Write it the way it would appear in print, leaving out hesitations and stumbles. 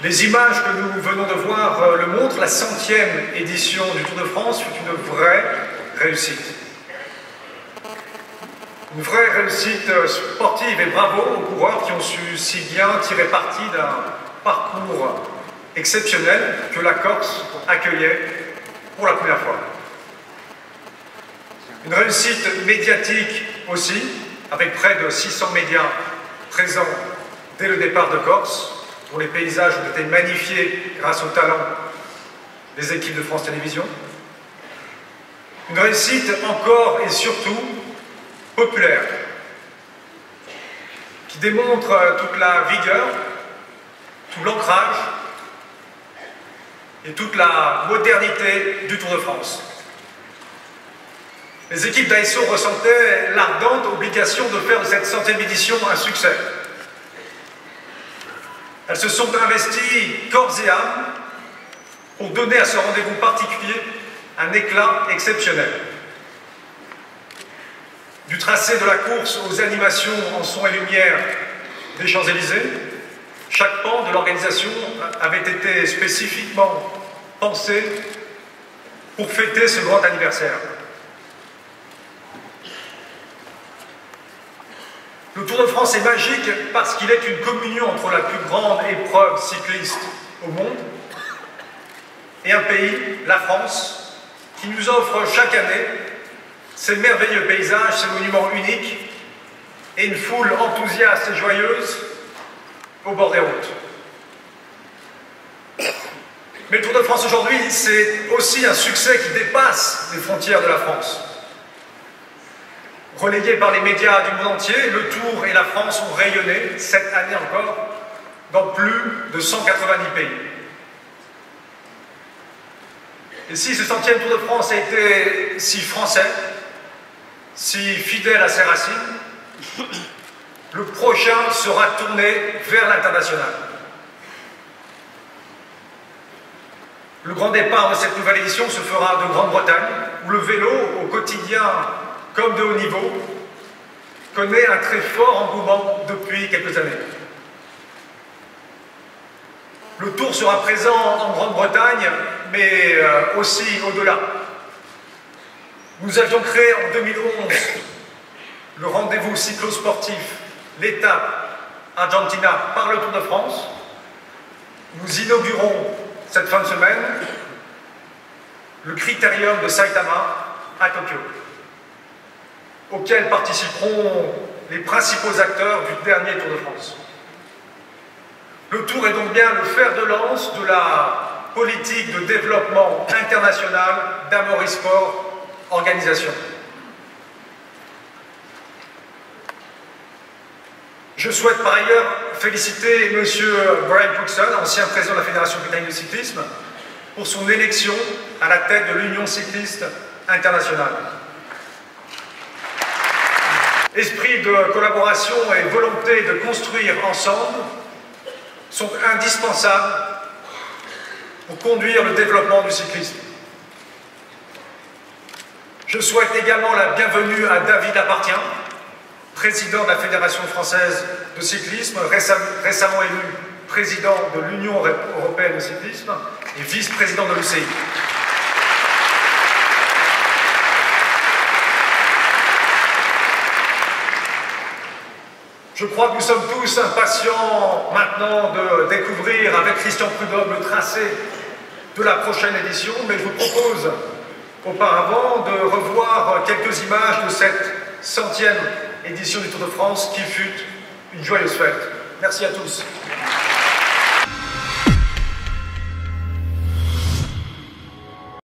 Les images que nous venons de voir le montrent, la 100e édition du Tour de France fut une vraie réussite. Une vraie réussite sportive et bravo aux coureurs qui ont su si bien tirer parti d'un parcours exceptionnel que la Corse accueillait pour la première fois. Une réussite médiatique aussi, avec près de 600 médias présents dès le départ de Corse, dont les paysages ont été magnifiés grâce au talent des équipes de France Télévisions. Une réussite encore et surtout populaire, qui démontre toute la vigueur, tout l'ancrage et toute la modernité du Tour de France. Les équipes d'ASO ressentaient l'ardente obligation de faire de cette 100e édition un succès. Elles se sont investies corps et âme pour donner à ce rendez-vous particulier un éclat exceptionnel. Du tracé de la course aux animations en son et lumière des Champs-Élysées, chaque pan de l'organisation avait été spécifiquement pensé pour fêter ce grand anniversaire. Le Tour de France est magique parce qu'il est une communion entre la plus grande épreuve cycliste au monde et un pays, la France, qui nous offre chaque année ces merveilleux paysages, ces monuments uniques et une foule enthousiaste et joyeuse au bord des routes. Mais le Tour de France aujourd'hui, c'est aussi un succès qui dépasse les frontières de la France. Relayé par les médias du monde entier, le Tour et la France ont rayonné, cette année encore, dans plus de 190 pays. Et si ce 100e Tour de France a été si français, si fidèle à ses racines, le prochain sera tourné vers l'international. Le grand départ de cette nouvelle édition se fera de Grande-Bretagne, où le vélo, au quotidien comme de haut niveau, connaît un très fort engouement depuis quelques années. Le Tour sera présent en Grande-Bretagne, mais aussi au-delà. Nous avions créé en 2011 le rendez-vous cyclosportif, l'étape Argentina par le Tour de France. Nous inaugurons cette fin de semaine le critérium de Saitama à Tokyo, auquel participeront les principaux acteurs du dernier Tour de France. Le Tour est donc bien le fer de lance de la politique de développement international d'Amaury Sport Organisation. Je souhaite par ailleurs féliciter M. Brian Cookson, ancien président de la Fédération britannique de cyclisme, pour son élection à la tête de l'Union cycliste internationale. Esprit de collaboration et volonté de construire ensemble sont indispensables pour conduire le développement du cyclisme. Je souhaite également la bienvenue à David Lapartien, président de la Fédération française de cyclisme, récemment élu président de l'Union européenne de cyclisme et vice-président de l'UCI. Je crois que nous sommes tous impatients maintenant de découvrir avec Christian Prudhomme le tracé de la prochaine édition, mais je vous propose auparavant de revoir quelques images de cette 100e édition du Tour de France qui fut une joyeuse fête. Merci à tous.